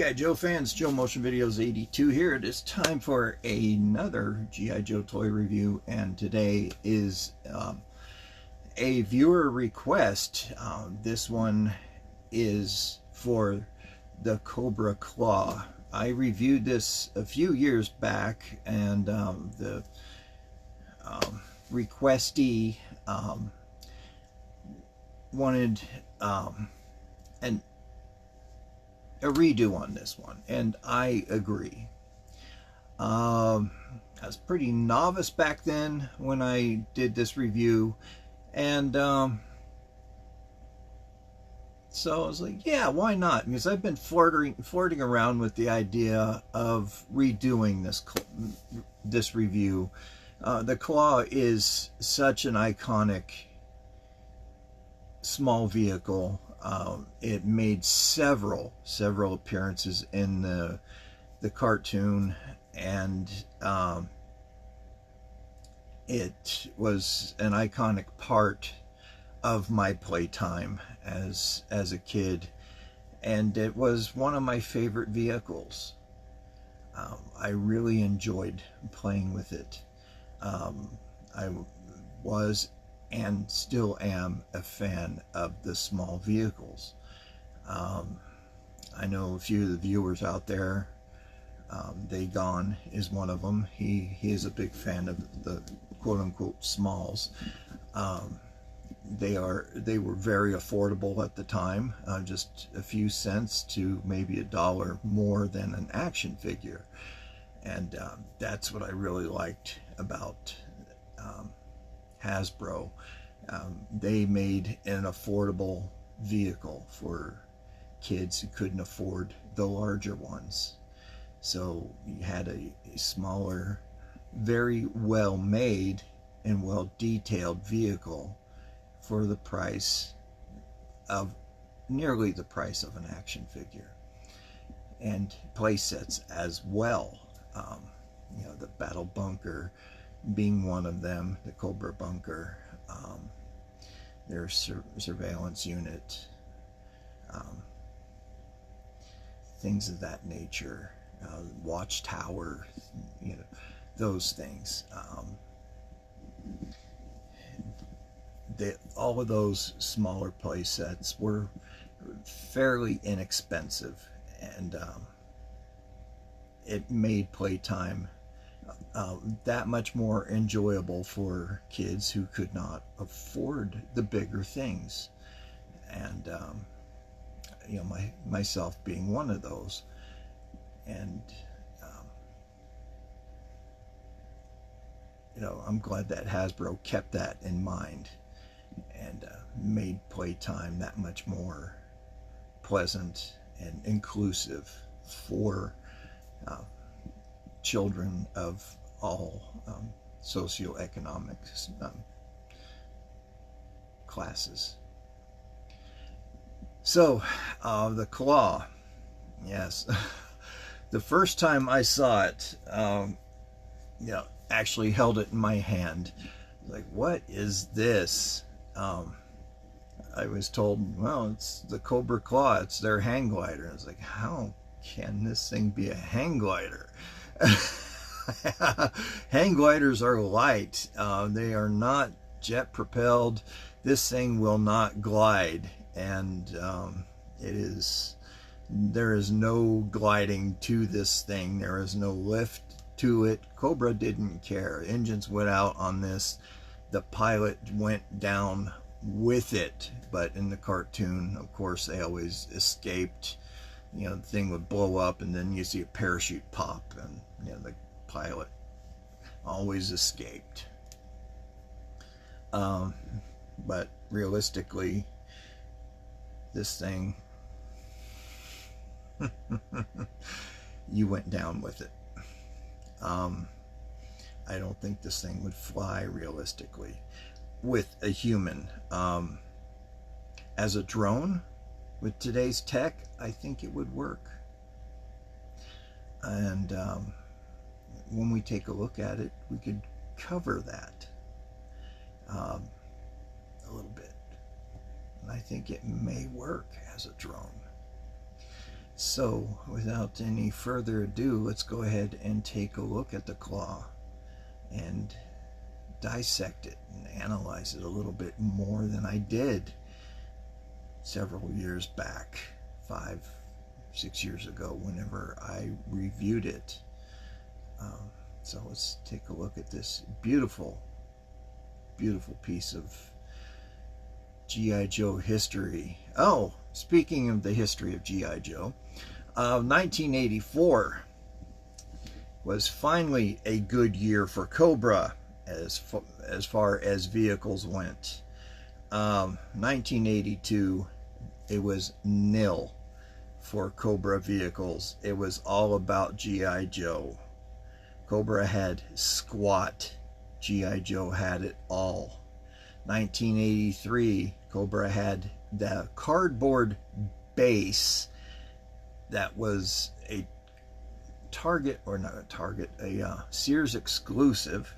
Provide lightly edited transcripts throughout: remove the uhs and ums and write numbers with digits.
G.I. Joe fans, Joe Motion Videos 82 here. It is time for another G.I. Joe toy review, and today is a viewer request. This one is for the Cobra Claw. I reviewed this a few years back, and the requestee wanted a redo on this one, and I agree. I was pretty novice back then when I did this review, and so I was like, yeah, why not? Because I've been flirting around with the idea of redoing this review. The Claw is such an iconic small vehicle. It made several appearances in the cartoon, and it was an iconic part of my playtime as a kid, and it was one of my favorite vehicles. I really enjoyed playing with it. I was and still am a fan of the small vehicles. I know a few of the viewers out there. Theygone is one of them. He is a big fan of the quote-unquote smalls. They were very affordable at the time, just a few cents to maybe $1 more than an action figure, and that's what I really liked about Hasbro. They made an affordable vehicle for kids who couldn't afford the larger ones. So you had a smaller, very well made and well detailed vehicle for the price of nearly the price of an action figure, and play sets as well. You know, the battle bunker being one of them, the Cobra bunker, their surveillance unit, things of that nature, watchtower, you know, those things. All of those smaller play sets were fairly inexpensive, and it made playtime that much more enjoyable for kids who could not afford the bigger things. And you know, myself being one of those. And you know, I'm glad that Hasbro kept that in mind and made playtime that much more pleasant and inclusive for children of all socioeconomic classes. So the Claw, yes. The first time I saw it, you know, actually held it in my hand, like, what is this? I was told, well, it's the Cobra Claw, it's their hang glider. I was like, how can this thing be a hang glider? Hang gliders are light. They are not jet propelled. This thing will not glide, and there is no gliding to this thing. There is no lift to it. Cobra didn't care. Engines went out on this. The pilot went down with it, but in the cartoon, of course, they always escaped. You know, the thing would blow up, and then you see a parachute pop, and you know, the pilot always escaped. But realistically, this thing, you went down with it. I don't think this thing would fly realistically with a human. As a drone, with today's tech, I think it would work. And when we take a look at it, we could cover that a little bit. And I think it may work as a drone. So, without any further ado, let's go ahead and take a look at the claw and dissect it and analyze it a little bit more than I did several years back, 5-6 years ago, whenever I reviewed it. So let's take a look at this beautiful, beautiful piece of G.I. Joe history. Oh, speaking of the history of G.I. Joe, 1984 was finally a good year for Cobra as far as vehicles went. 1982, it was nil for Cobra vehicles. It was all about G.I. Joe. Cobra had squat. G.I. Joe had it all. 1983, Cobra had the cardboard base that was a Target, or not a Target, a Sears exclusive.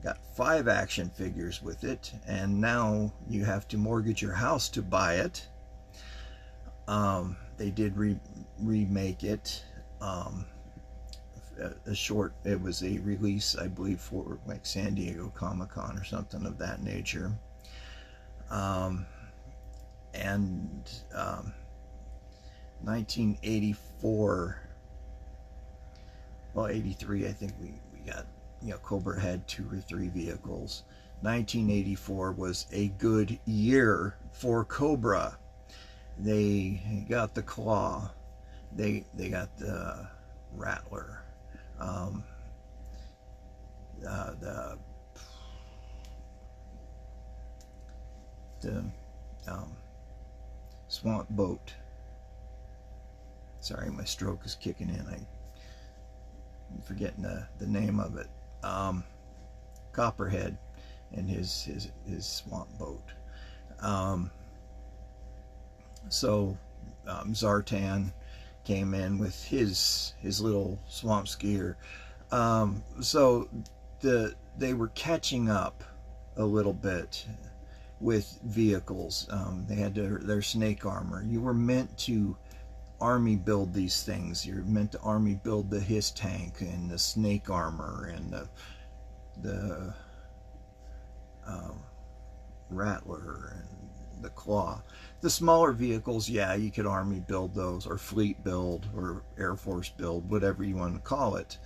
Got 5 action figures with it, and now you have to mortgage your house to buy it. They did remake it. It was a release, I believe, for like San Diego Comic-Con or something of that nature. 1984, well, 83, I think we got, Cobra had 2 or 3 vehicles. 1984 was a good year for Cobra. They got the Claw, they got the Rattler, the Swamp Boat. Sorry, my stroke is kicking in. I'm forgetting the name of it. Copperhead and his Swamp Boat. So Zartan came in with his little swamp skier. So they were catching up a little bit with vehicles. They had their snake armor. You were meant to army build these things. You're meant to army build the Hiss tank and the snake armor and the Rattler and the Claw. The smaller vehicles, yeah, you could army build those, or fleet build, or Air Force build, whatever you want to call it.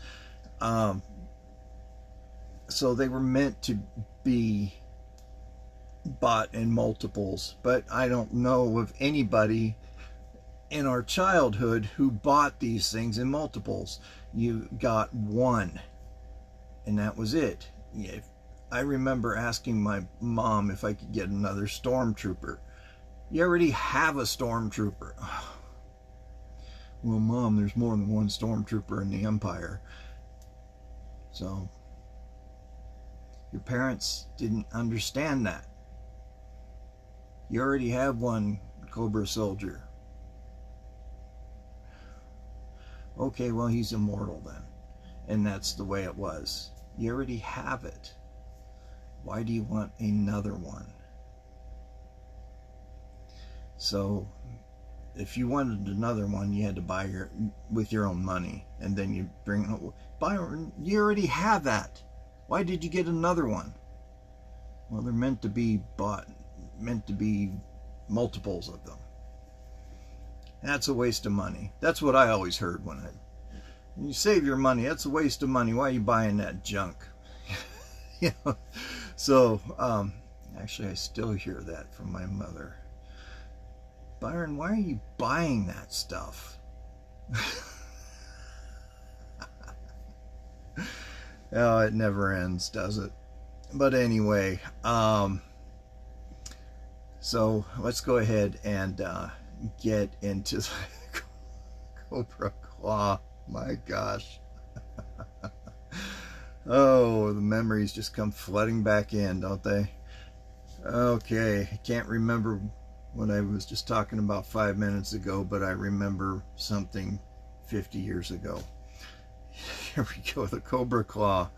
So they were meant to be bought in multiples, but I don't know of anybody in our childhood who bought these things in multiples. You got one, and that was it. I remember asking my mom if I could get another Stormtrooper. You already have a Stormtrooper. Well, Mom, there's more than one Stormtrooper in the Empire. So your parents didn't understand that. You already have one Cobra soldier. Okay, well, he's immortal then. And that's the way it was. You already have it. Why do you want another one? So if you wanted another one, you had to buy with your own money, and then you bring Byron, you already have that. Why did you get another one? Well, they're meant to be bought, meant to be multiples of them. That's a waste of money. That's what I always heard when you save your money. That's a waste of money. Why are you buying that junk? So actually I still hear that from my mother. Byron, why are you buying that stuff? Oh, it never ends, does it? But anyway, so let's go ahead and get into the Cobra Claw. My gosh. Oh, the memories just come flooding back in, don't they? Okay, I can't remember what I was just talking about 5 minutes ago, but I remember something 50 years ago. Here we go, the Cobra Claw.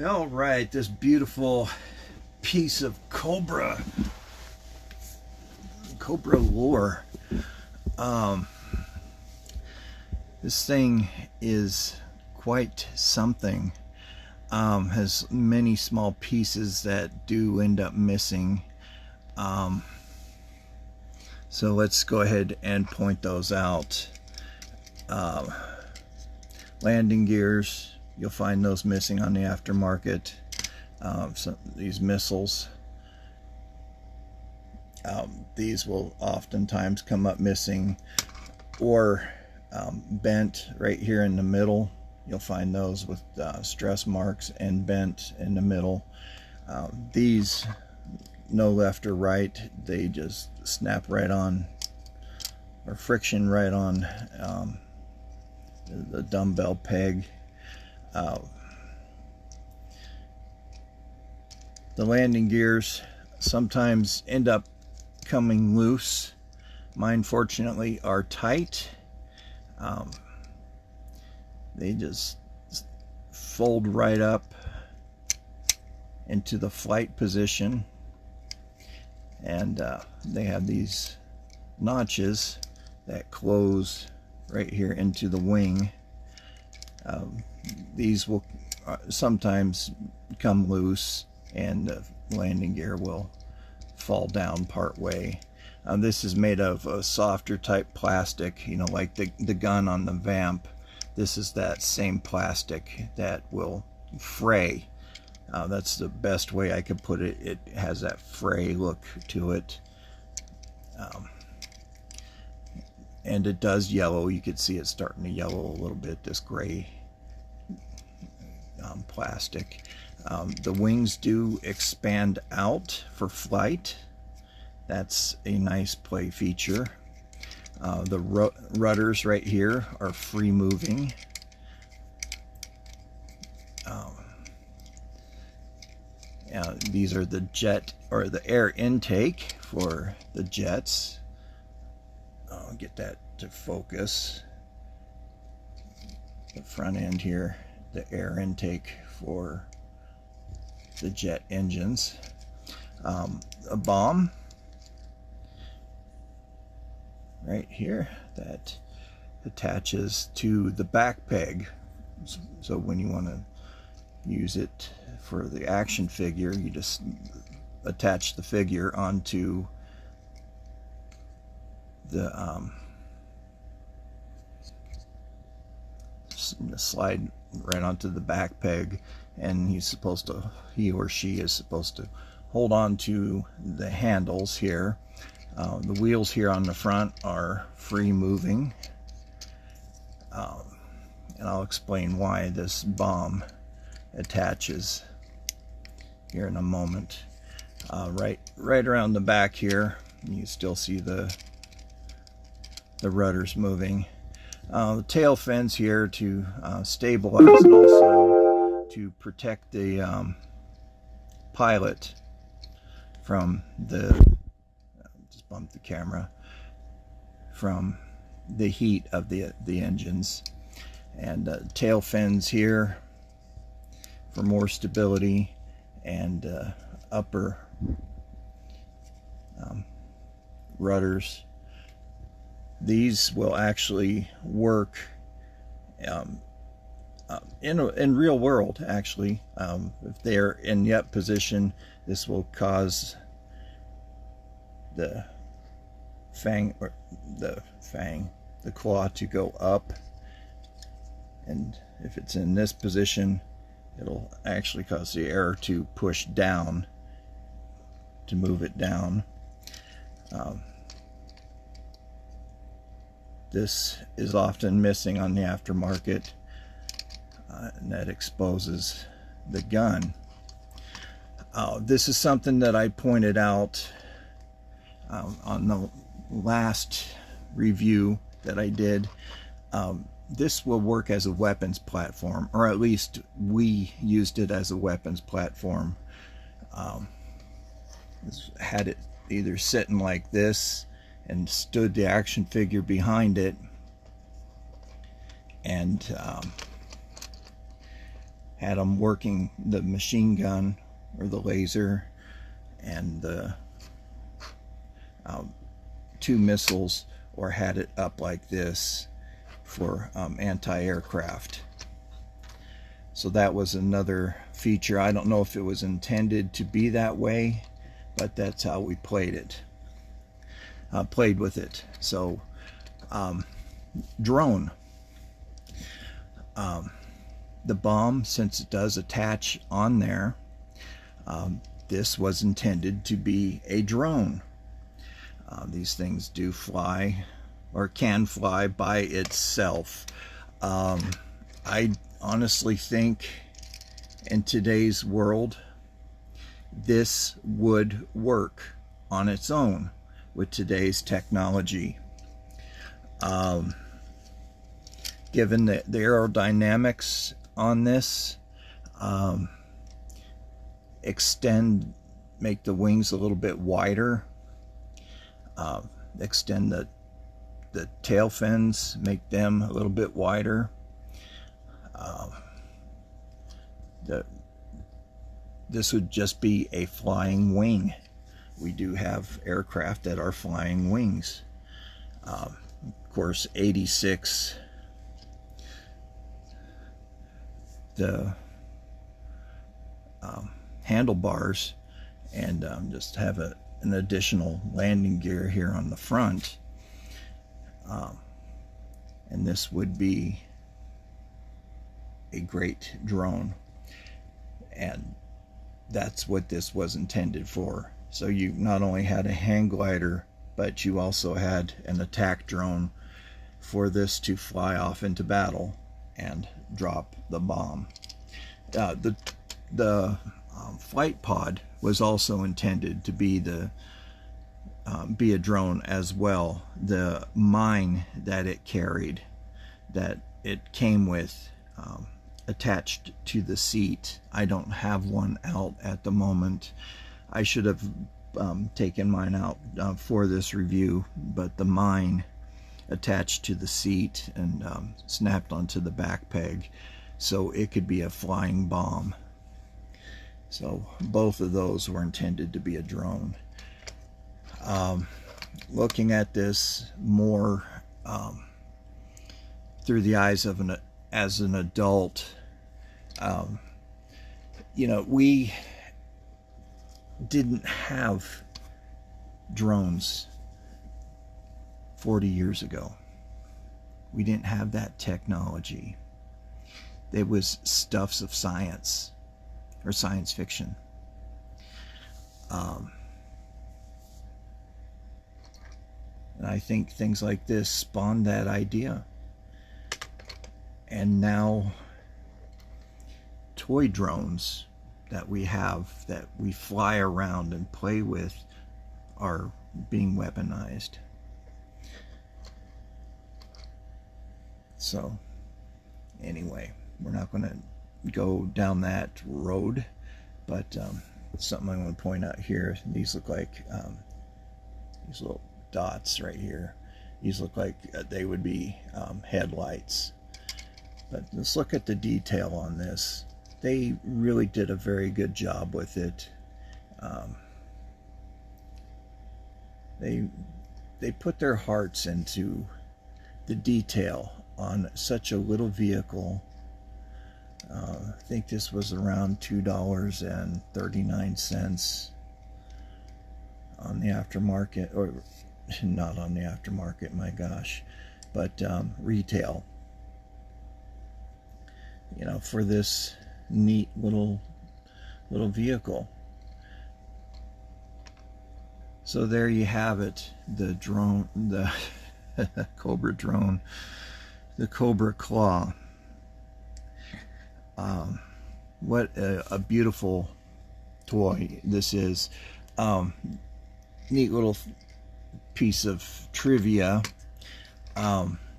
All right, this beautiful piece of Cobra Cobra lure. This thing is quite something. Has many small pieces that do end up missing. So let's go ahead and point those out. Landing gears, you'll find those missing on the aftermarket. These missiles, these will oftentimes come up missing, or bent right here in the middle. You'll find those with stress marks and bent in the middle. These, no left or right, they just snap right on, or friction right on the dumbbell peg. The landing gears sometimes end up coming loose. Mine fortunately are tight. They just fold right up into the flight position, and they have these notches that close right here into the wing. These will sometimes come loose, and the landing gear will fall down part way. This is made of a softer type plastic, you know, like the gun on the Vamp. This is that same plastic that will fray. That's the best way I could put it. It has that fray look to it. And it does yellow. You can see it starting to yellow a little bit, this gray plastic. The wings do expand out for flight. That's a nice play feature. The rudders right here are free moving. These are the jet, or the air intake for the jets. I'll get that to focus. The front end here, the air intake for the jet engines. A bomb right here that attaches to the back peg, so when you want to use it for the action figure, you just attach the figure onto the slide right onto the back peg, and he or she is supposed to hold on to the handles here. The wheels here on the front are free moving, and I'll explain why this bomb attaches here in a moment. Right around the back here, you still see the rudders moving. The tail fins here to stabilize, and also to protect the pilot from just bump the camera, from the heat of the engines. And tail fins here for more stability, and upper rudders. These will actually work in real world, actually. If they're in the up position, this will cause the claw to go up, and if it's in this position, it'll actually cause the air to push down to move it down. This is often missing on the aftermarket, and that exposes the gun. This is something that I pointed out on the last review that I did. This will work as a weapons platform, or at least we used it as a weapons platform. Had it either sitting like this and stood the action figure behind it, and had them working the machine gun or the laser and the two missiles or had it up like this for anti-aircraft. So that was another feature. I don't know if it was intended to be that way, but that's how we played with it. So drone. The bomb, since it does attach on there, this was intended to be a drone. These things do fly, or can fly by itself. I honestly think in today's world, this would work on its own with today's technology. Given the aerodynamics on this, make the wings a little bit wider, extend the tail fins, make them a little bit wider. This would just be a flying wing. We do have aircraft that are flying wings. Of course, 86, the handlebars, and just have an additional landing gear here on the front. And this would be a great drone, and that's what this was intended for. So you not only had a hang glider, but you also had an attack drone for this to fly off into battle and drop the bomb. The flight pod was also intended to be a drone as well. The mine that it carried, that it came with, attached to the seat. I don't have one out at the moment. I should have taken mine out for this review, but the mine attached to the seat and snapped onto the back peg, so it could be a flying bomb. So both of those were intended to be a drone. Looking at this more through the eyes of as an adult, we didn't have drones 40 years ago. We didn't have that technology. It was stuffs of science or science fiction. And I think things like this spawned that idea. And now toy drones that we have, that we fly around and play with, are being weaponized. So anyway, we're not going to go down that road, but something I want to point out here, these look like these little dots right here. These look like they would be headlights. But let's look at the detail on this. They really did a very good job with it. They put their hearts into the detail on such a little vehicle. I think this was around $2.39 on the aftermarket, or not on the aftermarket, my gosh, but retail. For this neat little vehicle. So there you have it, the drone, the Cobra drone, the Cobra Claw. What a beautiful toy this is. Neat little piece of trivia.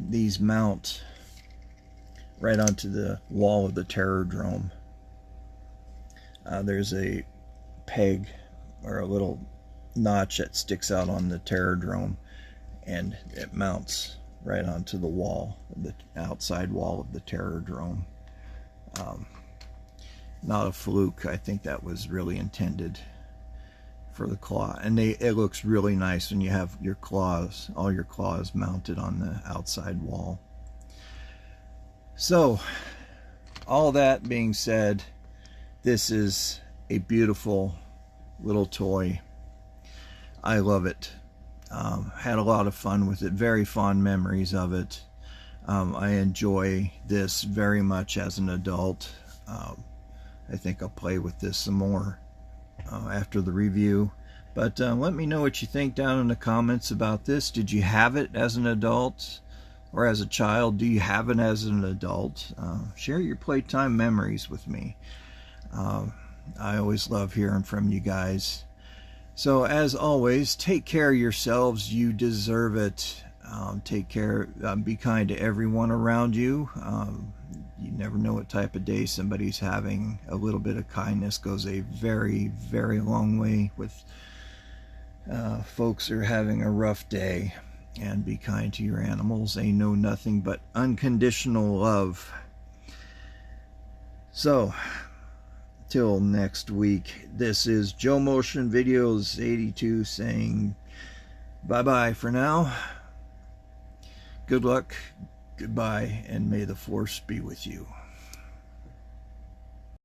These mount right onto the wall of the Terrordrome. There's a peg or a little notch that sticks out on the Terrordrome, and it mounts right onto the wall, the outside wall of the Terrordrome. Not a fluke. I think that was really intended for the claw, and it looks really nice when you have your claws, all your claws mounted on the outside wall. So all that being said, this is a beautiful little toy. I love it. Had a lot of fun with it, very fond memories of it. I enjoy this very much as an adult. I think I'll play with this some more after the review. But let me know what you think down in the comments about this. Did you have it as an adult or as a child? Do you have it as an adult? Share your playtime memories with me. I always love hearing from you guys. So as always, take care of yourselves. You deserve it. Take care. Be kind to everyone around you. You never know what type of day somebody's having. A little bit of kindness goes a very, very long way with folks who are having a rough day. And be kind to your animals. They know nothing but unconditional love. So, till next week, this is Joe Motion Videos 82 saying bye-bye for now. Good luck, goodbye, and may the force be with you.